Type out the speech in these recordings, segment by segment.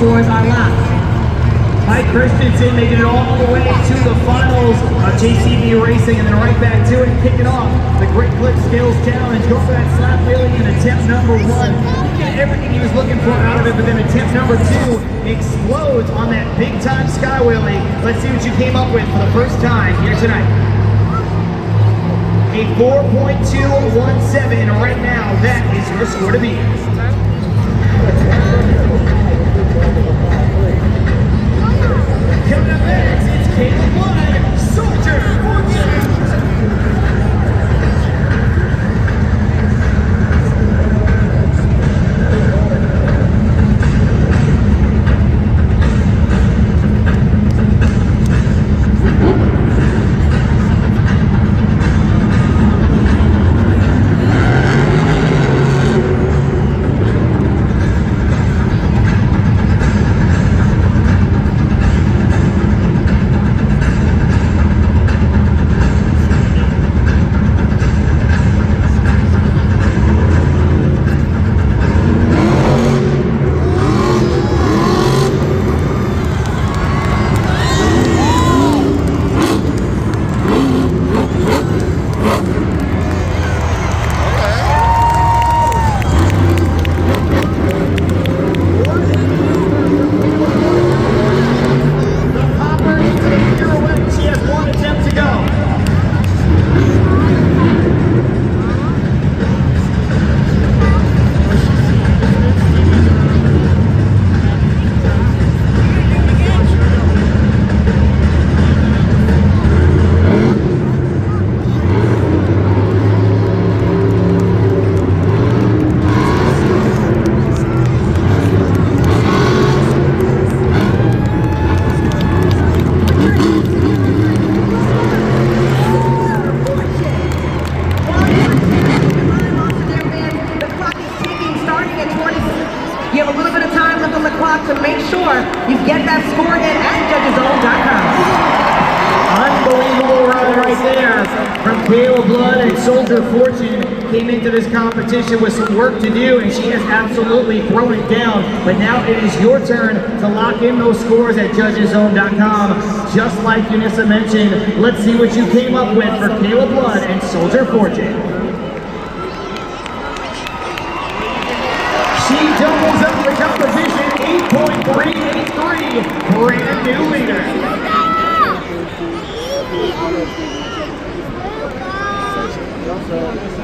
scores are locked. Mike Christensen making it all the way to the finals of JCB Racing, and then right back to it, kicking off the Great Clips Skills Challenge. Go for that slap wheelie in attempt number 1. He get everything he was looking for out of it, but then attempt number 2 explodes on that big time sky wheelie. Let's see what you came up with for the first time here tonight. A 4.217 right now. That is your score to beat. Coming up next, it's Caleb Blood, Soldier Fortune. To make sure you get that score in at judgeszone.com. Unbelievable run right there from Caleb Blood, and Soldier Fortune came into this competition with some work to do, and she has absolutely thrown it down. But now it is your turn to lock in those scores at judgeszone.com. Just like Unissa mentioned, let's see what you came up with for Caleb Blood and Soldier Fortune. She doubles up the competition, 8.383, brand new leader.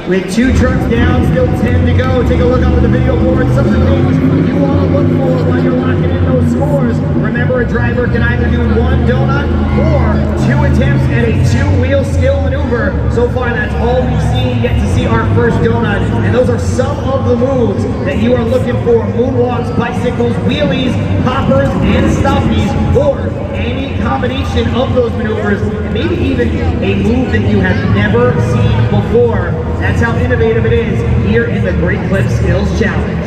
With 2 trucks down, still 10 to go. Take a look up at the video board. Some of the things you want to look for while you're locking in those scores. Remember, a driver can either do 1 donut or 2 attempts at a 2-wheel skill maneuver. So far, that's all we've seen yet to see our first donut. And those are some of the moves that you are looking for. Moonwalks, bicycles, wheelies, poppers, and stoppies, or any combination of those maneuvers, and maybe even a move that you have never seen before. That's how innovative it is here in the Great Clips Skills Challenge.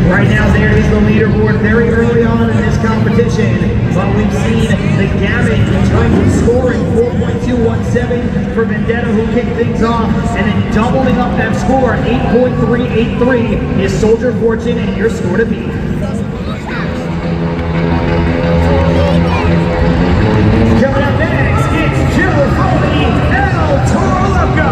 Right now, there is the leaderboard very early on in this competition, but we've seen the gamut in terms of scoring. 4.217 for Vendetta, who kicked things off, and then doubling up that score, 8.383 is Soldier Fortune, and your score to beat. Coming up next, it's Jill Foley, El Toro Loco.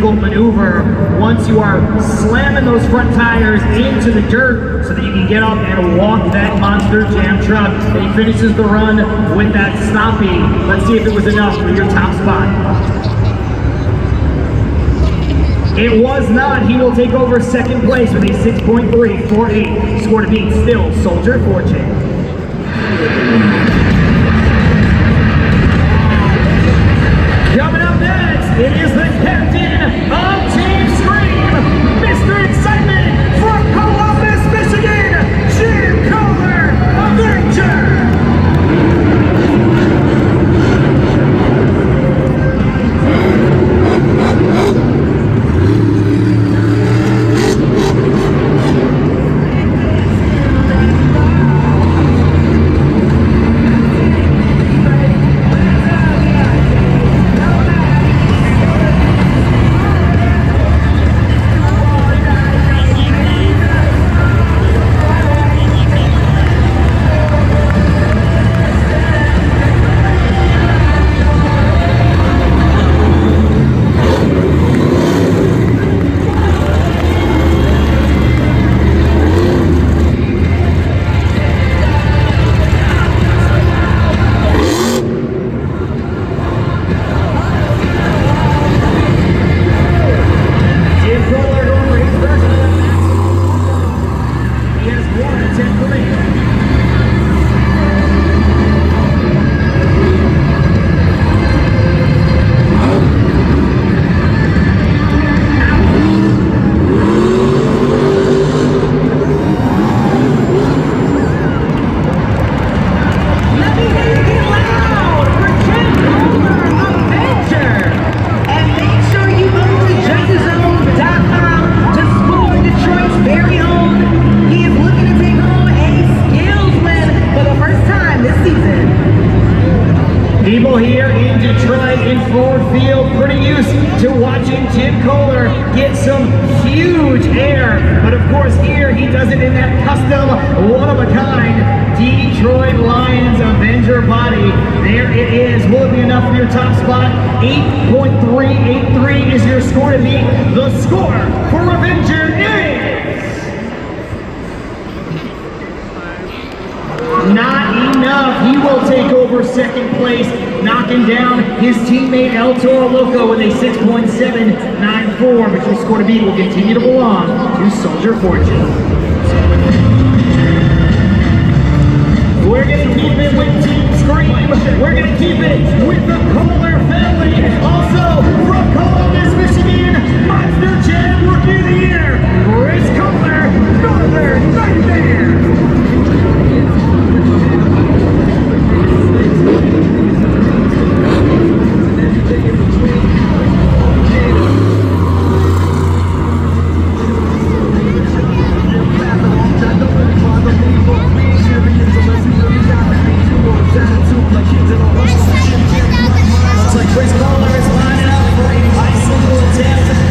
difficult maneuver once you are slamming those front tires into the dirt so that you can get up and walk that Monster Jam truck. And he finishes the run with that stoppie. Let's see if it was enough for your top spot. It was not. He will take over second place with a 6.348 score to beat. Still Soldier Fortune. Coming up next, it is the captain of Team Scream, Mr. Excitement from Columbus, Michigan, Jim Kohler, Avenger. People here in Detroit in Ford Field pretty used to watching Jim Kohler get some huge air. But of course here he does it in that custom, one-of-a-kind Detroit Lions Avenger body. There it is. Will it be enough for your top spot? 8.383 is your score to beat. The score for Avenger is... not enough. He will take over second place, knocking down his teammate El Toro Loco with a 6.794. But your score to beat will continue to belong to Soldier Fortune. We're going to keep it with Team Scream. We're going to keep it with the Kohler family. Also from Columbus, Michigan, Monster Jam Rookie of the Year, Chris Kohler, Northern Nightmare. Chris Kohler is lining up for a bicycle attempt.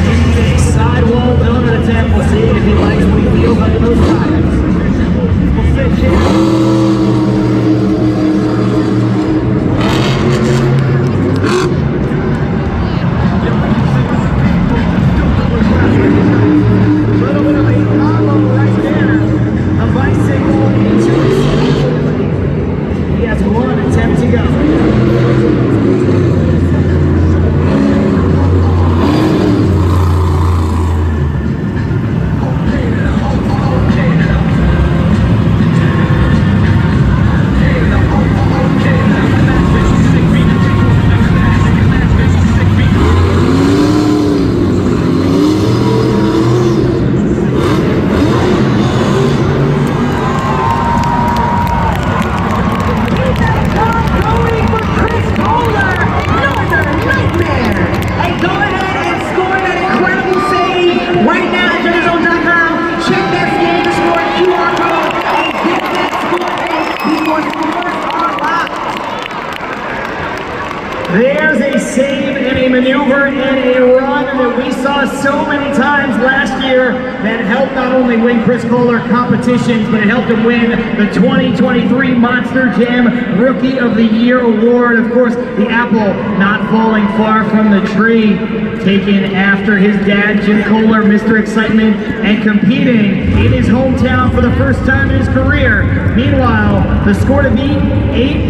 saw so many times last year that helped not only win Chris Kohler competitions, but it helped him win the 2023 Monster Jam Rookie of the Year award. Of course, the apple not falling far from the tree, taken after his dad, Jim Kohler, Mr. Excitement, and competing in his hometown for the first time in his career. Meanwhile, the score to beat,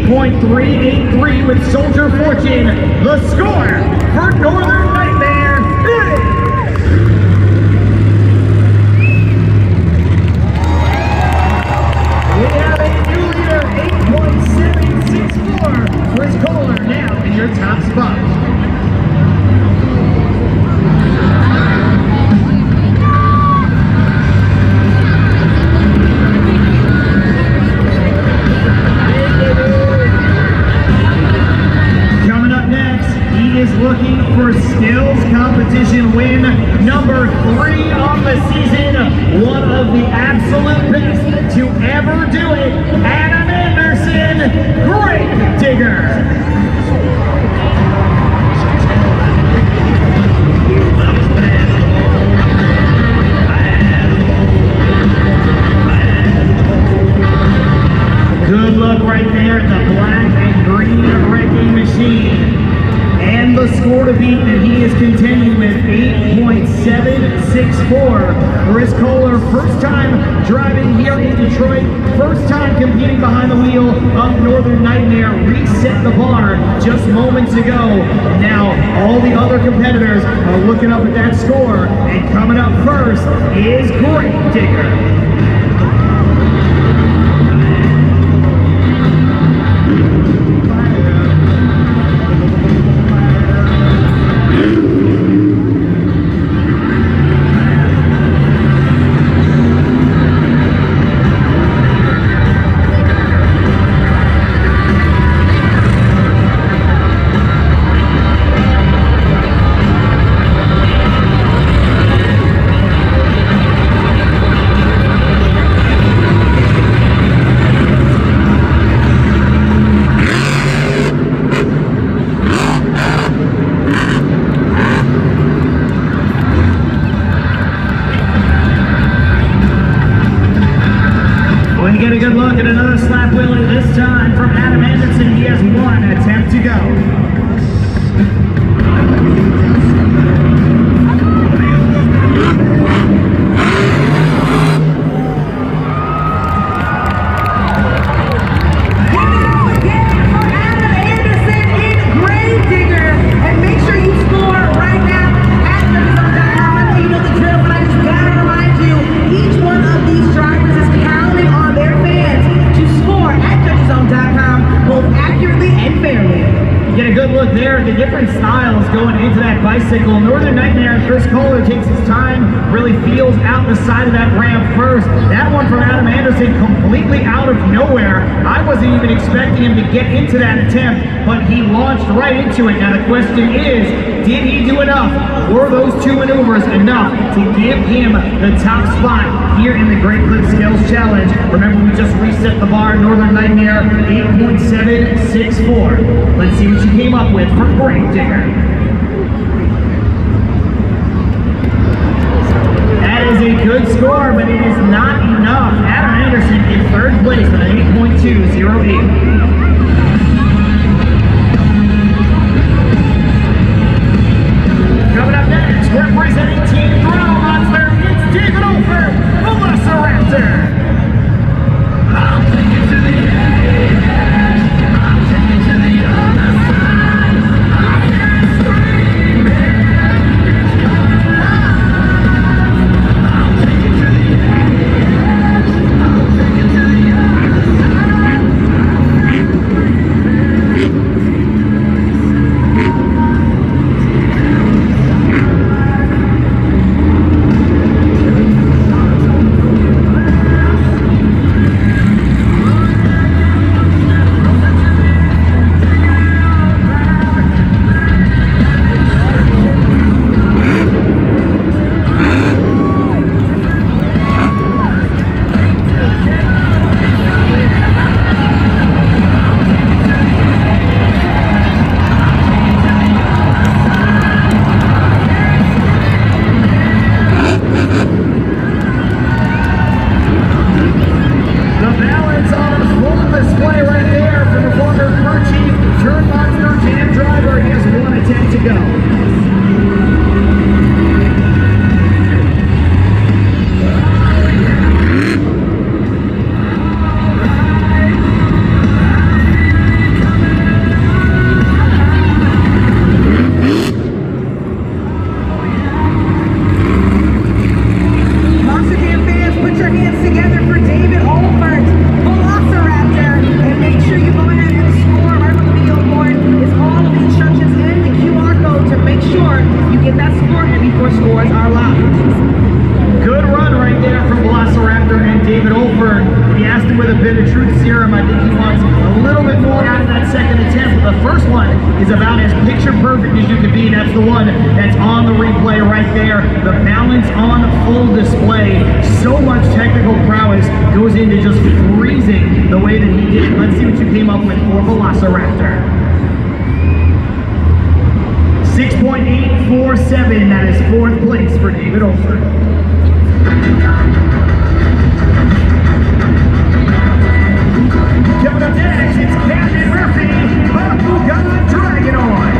8.383 with Soldier Fortune. The score for Northern Nightmare is... We have a new leader, 8.764. Chris Kohler now in your top spot. Coming up next, he is looking for skills competition win number 3 on the season. One of the absolute best to ever do it, Adam Anderson, Grave Digger. Good look right there at the black and green wrecking machine. And the score to beat that he is contending with, 8.764. Chris Kohler, first time driving here in Detroit, first time competing behind the wheel of Northern Nightmare, reset the bar just moments ago. Now, all the other competitors are looking up at that score, and coming up first is Grave Digger. Get a good look at another slap wheelie, this time from Adam Anderson. He has one attempt to go. The different styles going into that bicycle. Northern Nightmare, Chris Kohler takes his time, really feels out the side of that ramp first. That one from Adam Anderson completely out of nowhere. I wasn't even expecting him to get into that attempt, but he launched right into it. Now the question is, did he do enough? Were those two maneuvers enough to give him the top spot here in the Great Clip Skills Challenge? Remember, we just reset the bar. Northern Nightmare, 8.764. Let's see what you came up with for Grave Digger. That is a good score, but it is not enough. Adam Anderson in third place with an 8.208. Coming up next, representing Team Throttle Monster, it's taking over Velociraptor. I'll take you to the edge. I'll take you to the other side. I'll get screaming. I'll take you to the edge. I'll take you to the other side. David Olford. He asked him with a bit of truth serum. I think he wants a little bit more out of that second attempt. The first one is about as picture perfect as you could be. That's the one that's on the replay right there. The balance on full display. So much technical prowess goes into just freezing the way that he did. Let's see what you came up with for Velociraptor. 6.847, that is fourth place for David Olford. Coming up next, it's Camden Murphy, Bakugan Dragonoid.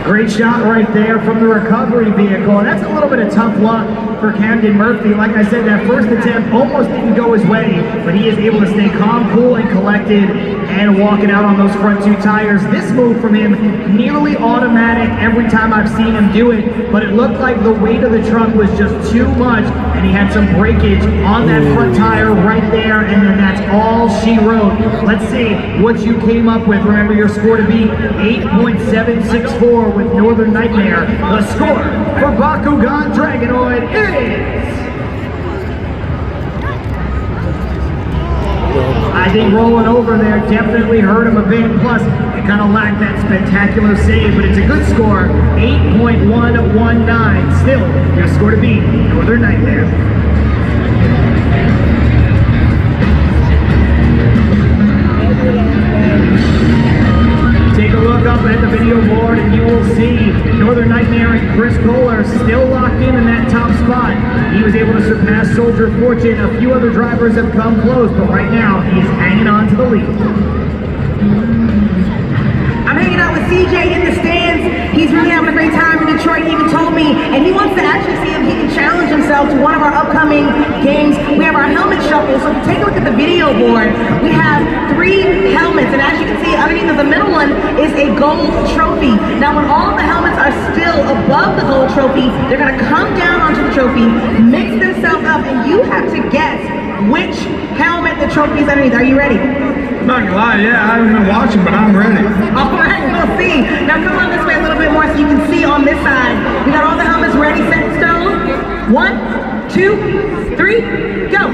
Great shot right there from the recovery vehicle, and that's a little bit of tough luck for Camden Murphy. Like I said, that first attempt almost didn't go his way, but he is able to stay calm, cool, and collected, and walk it out on those front two tires. This move from him, nearly automatic every time I've seen him do it, but it looked like the weight of the truck was just too much, and he had some breakage on that front tire right there, and then that's all she wrote. Let's see what you came up with. Remember your score to be 8.764 with Northern Nightmare. The score for Bakugan Dragonoid is... I think rolling over there definitely hurt him a bit. Plus, it kind of lacked that spectacular save, but it's a good score, 8.119. Still, your score to beat Northern Nightmare. Take a look up at the video board and you will see Northern Nightmare and Chris Kohler still locked in that top spot. He was able to surpass Soldier Fortune. A few other drivers have come close, but right now he's hanging on to the lead. I'm hanging out with CJ in the stands. He's really having a great time in Detroit. He even told me, and he wants to actually see if he can challenge himself to one of our upcoming games. We have our helmet shuffle, so take a look at the video board. We have 3 helmets, and as you can see, underneath of the middle one is a gold trophy. Now, when all of the helmets are still above the gold trophy, they're gonna come down onto the trophy, mix themselves up, and you have to guess which helmet the trophy is underneath. Are you ready? I'm not gonna lie, yeah, I haven't been watching, but I'm ready. All right, we'll see. Now come on this way a little bit more so you can see on this side. We got all the helmets ready, set in stone. 1, 2, 3, go.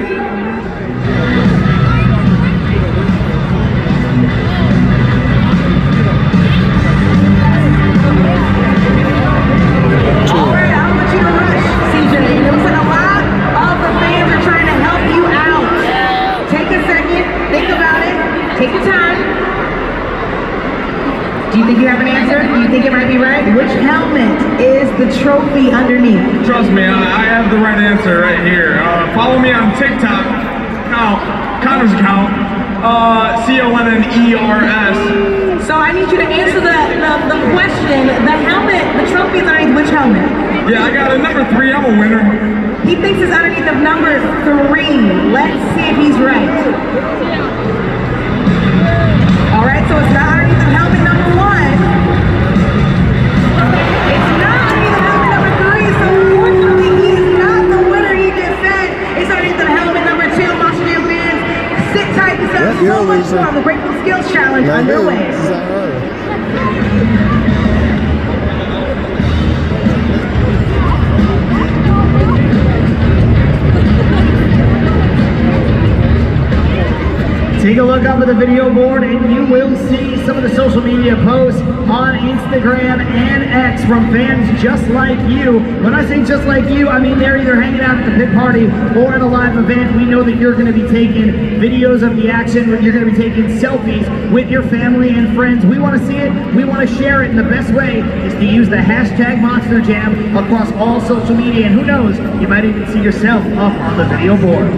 All right, I don't want you to rush, CJ. It looks like a lot of the fans are trying to help you out. Take a second, think about it, take your time. Do Do you think you have an answer? Do you think it might be right? Which helmet is the trophy underneath? Trust me, I have the right answer right here. Follow me on TikTok, Connor's account, CONNERS. So I need you to answer the question. The helmet, the trophy is underneath which helmet? Yeah, I got a number 3. I'm a winner. He thinks it's underneath of number 3. Let's see if he's right. All right, so it's not underneath of helmet number 1. It's not underneath of helmet number 3, so unfortunately he is not the winner he just said. It's underneath of helmet number 2. Monster Jam fans, sit tight because there's so much more of the Grateful Skills Challenge underway. Take a look up at the video board and you will see some of the social media posts on Instagram and X from fans just like you. When I say just like you, I mean they're either hanging out at the pit party or at a live event. We know that you're going to be taking videos of the action, you're going to be taking selfies with your family and friends. We want to see it, we want to share it, and the best way is to use the hashtag Monster Jam across all social media. And who knows, you might even see yourself up on the video board.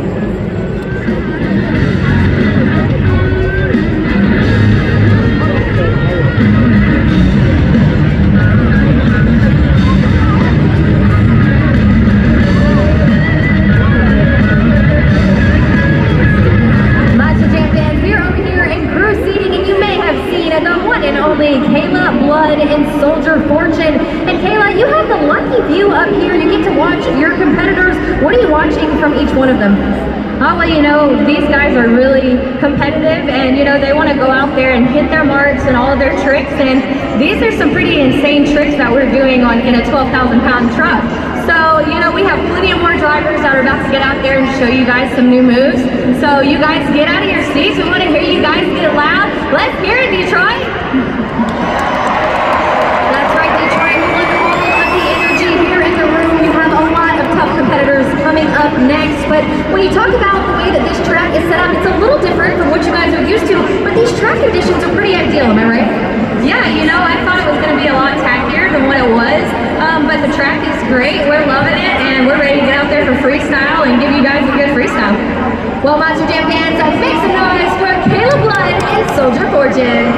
Kayla Blood and Soldier Fortune. And Kayla, you have the lucky view up here. You get to watch your competitors. What are you watching from each one of them? I'll let you know, these guys are really competitive and they want to go out there and hit their marks and all of their tricks. And these are some pretty insane tricks that we're doing in a 12,000 pound truck. So, we have plenty of more drivers that are about to get out there and show you guys some new moves. So you guys get out of your seats. We want to hear you guys get loud. Let's hear it, Detroit. That's right, Detroit. We want all of the energy here in the room. You have a lot of tough competitors coming up next. But when you talk about the way that this track is set up, it's a little different from what you guys are used to. But these track conditions are pretty ideal, am I right? Yeah, I thought it was going to be a lot tackier than what it was. But the track is great. We're loving it, and we're ready to get out there for freestyle and give you guys a good freestyle. Well, Monster Jam fans, make some noise for Kayla Blood and Soldier Fortune.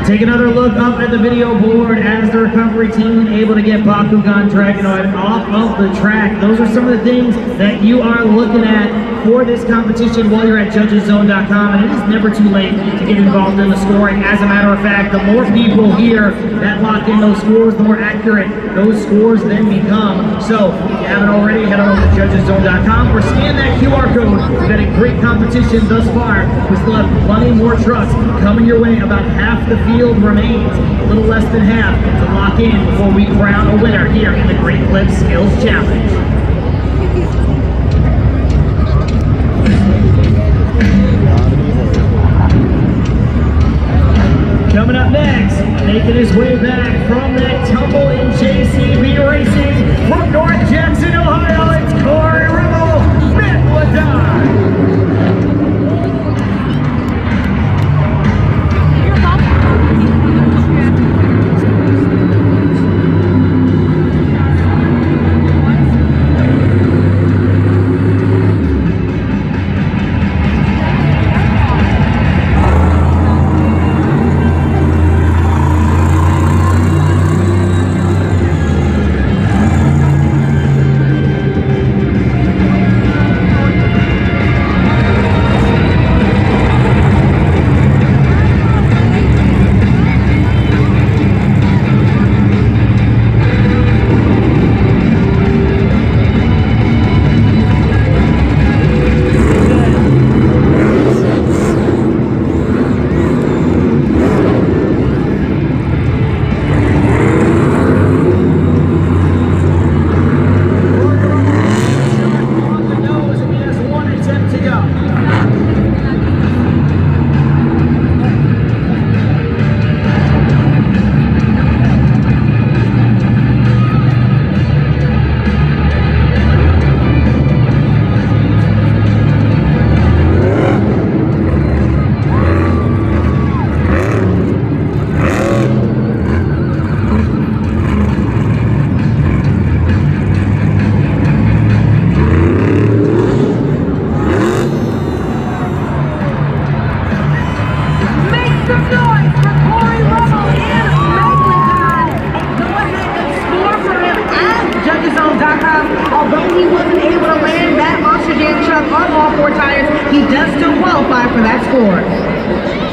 Take another look up at the video board as the recovery team able to get Bakugan Dragonoid off of the track. Those are some of the things that you are looking at for this competition while you're at judgeszone.com, and it is never too late to get involved in the scoring. As a matter of fact, the more people here that lock in those scores, the more accurate those scores then become. So if you haven't already, head on over to judgeszone.com or scan that QR code. We've had a great competition thus far. We still have plenty more trucks coming your way. About half the field remains, a little less than half, to lock in before we crown a winner here in the Great Clips Skills Challenge. Coming up next, making his way back from that tumble in JCB Racing from North Jackson, Ohio, it's Corey Rimmel, Midladar.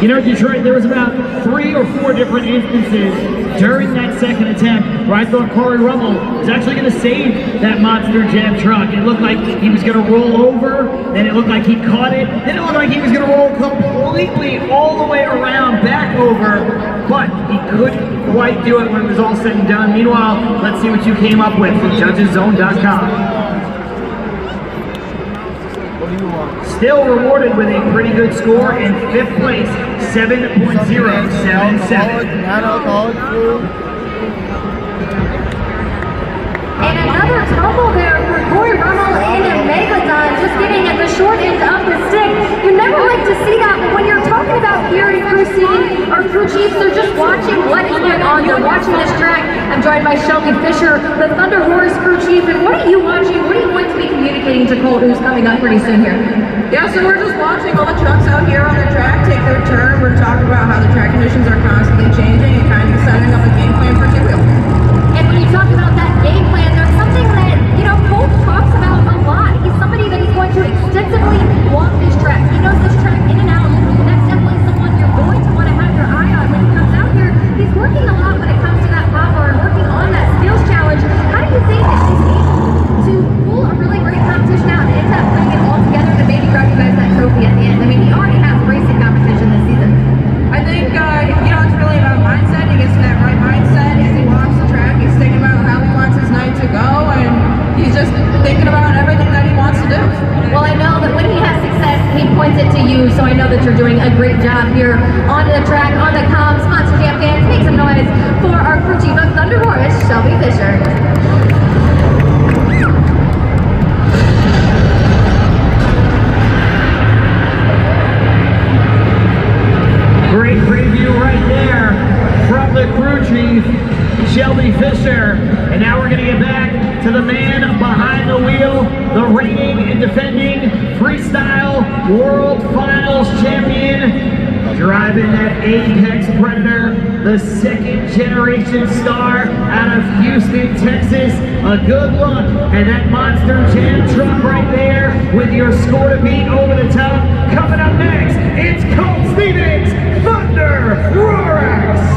You know, Detroit, there was about 3 or 4 different instances during that second attempt where I thought Corey Rummel was actually going to save that Monster Jam truck. It looked like he was going to roll over, then it looked like he caught it, then it looked like he was going to roll completely all the way around, back over, but he couldn't quite do it when it was all said and done. Meanwhile, let's see what you came up with from JudgesZone.com. Still rewarded with a pretty good score in 5th place, 7.077. Non-alcoholic food. And another tumble there for Corey Rummel and a Megalodon, just getting at the short end of the stick. You never like to see that, but when you're talking about hearing crew seating or crew chiefs, they're just watching what is going on. They're watching this track. I'm joined by Shelby Fisher, the Thunder Horse crew chief. And what are you watching? What are you going to be communicating to Colt, who's coming up pretty soon here? Yeah, so we're just watching all the trucks out here on the track take their turn. We're talking about how the track conditions are constantly changing and kind of setting up a game plan for two-wheel. And when you talk about that game plan, there's something that, you know, Colt talks about a lot. He's somebody that he's going to extensively walk this track. He knows this track in and out. That's definitely someone you're going to want to have your eye on when he comes out here. He's working a lot when it comes to that power and working on that skills challenge. How do you think that he's able to pull a really great competition out and end up putting it all together to maybe grab you guys that trophy at the end? I mean, he already has racing competition this season. I think, you know, it's really about mindset. He gets in that right mindset as he walks the track. He's thinking about how he wants his night to go, and he's just thinking about everything that he wants to do. Well, I know that when he has success, he points it to you, so I know that you're doing a great job here on the track, on the comms. Monster Jam fans, make some noise for our crew chief of Thunder Horse, Shelby Fisher. Great preview right there from the crew chief, Shelby Fisher. And now we're going to get back to the man behind the wheel, the reigning and defending freestyle world finals champion, driving that Apex Predator, the 2nd generation star out of Houston, Texas. A good look at that Monster Jam truck right there with your score to beat over the top. Coming up next, it's Colt Stevens, Thunder Rorax.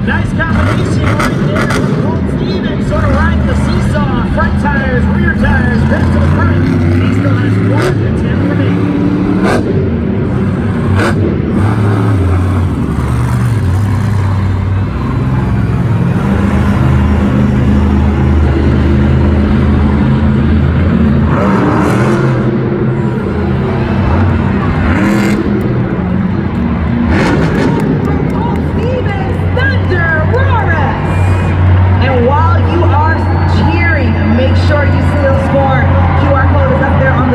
Nice combination right there from Colt Stevens, sort of riding the seesaw, front tires, rear tires, back to the front. He still has 1 attempt remaining.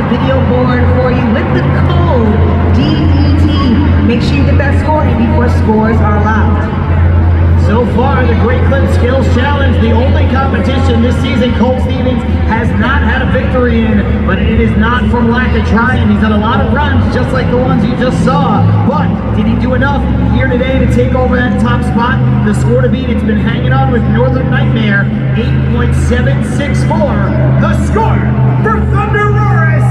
Video board for you with the code DET. Make sure you get that score in before scores are locked. So far, the Great Clips Skills Challenge, the only competition this season Colt Stevens has not had a victory in, but it is not from lack of trying. He's done a lot of runs, just like the ones you just saw. But did he do enough here today to take over that top spot? The score to beat, it's been hanging on with Northern Nightmare, 8.764. The score for Thunder Rorax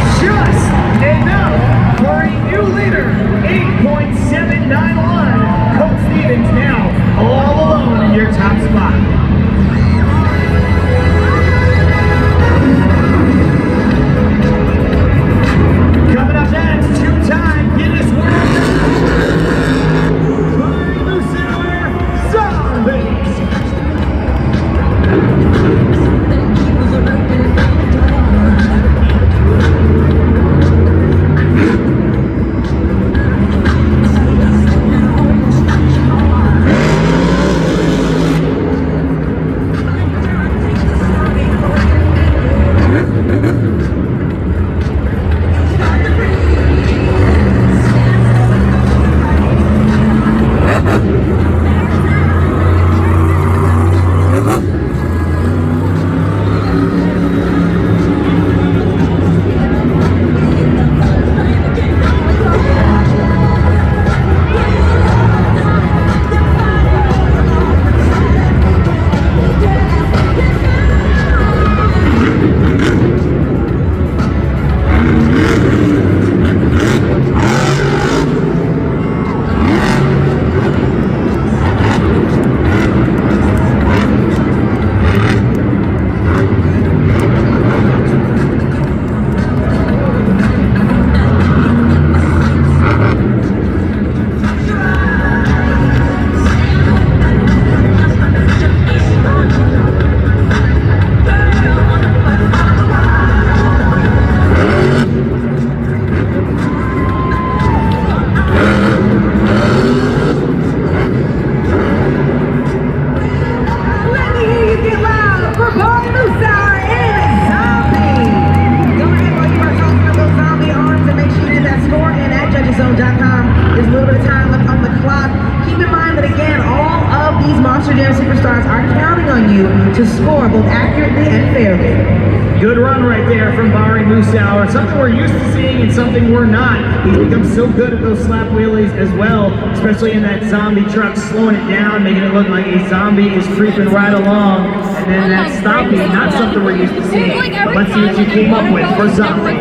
is just enough for a new leader, 8.791. Colt Stevens now all alone in your top spot. Coming up next, 2-time Guinness World Record, Corey Lucas. superstars are counting on you to score both accurately and fairly. Good run right there from Barry Musauer. Something we're used to seeing and something we're not. He's become so good at those slap wheelies as well, especially in that zombie truck, slowing it down, making it look like a zombie is creeping right along. And then that stopping, not something we're used to seeing. But let's see what you came up with for zombie.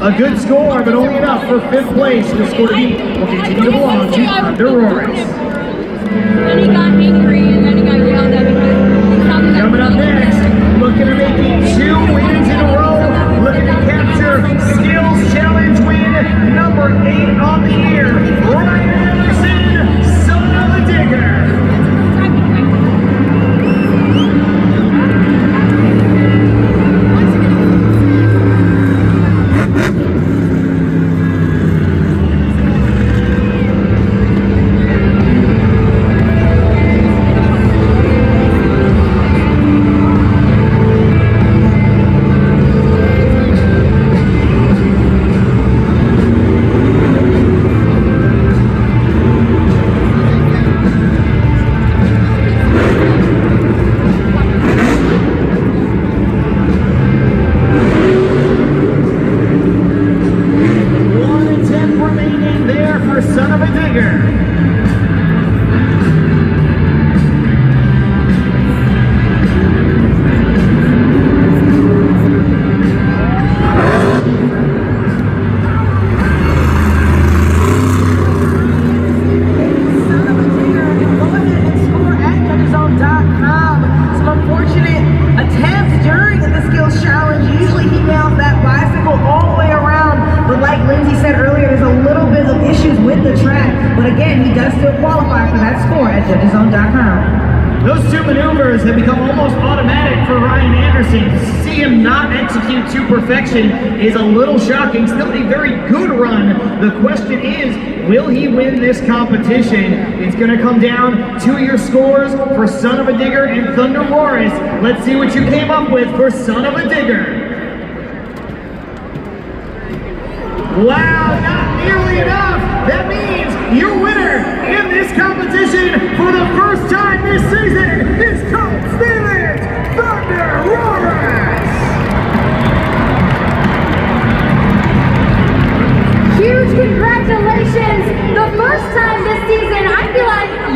A good score, but only enough for 5th place. The score to beat will continue to belong to Thunder Roaris. Then he got angry and then he got yelled at because he sounded like Coming up next, looking to make it 2 wins in a row, looking to capture Skills Challenge win number 8 on the year, Ryan Anderson, son of a digger. Those 2 maneuvers have become almost automatic for Ryan Anderson. To see him not execute to perfection is a little shocking. Still a very good run. The question is, will he win this competition? It's going to come down to your scores for Son of a Digger and Thunder Roaris. Let's see what you came up with for Son of a Digger. Wow, not nearly enough. That means you win.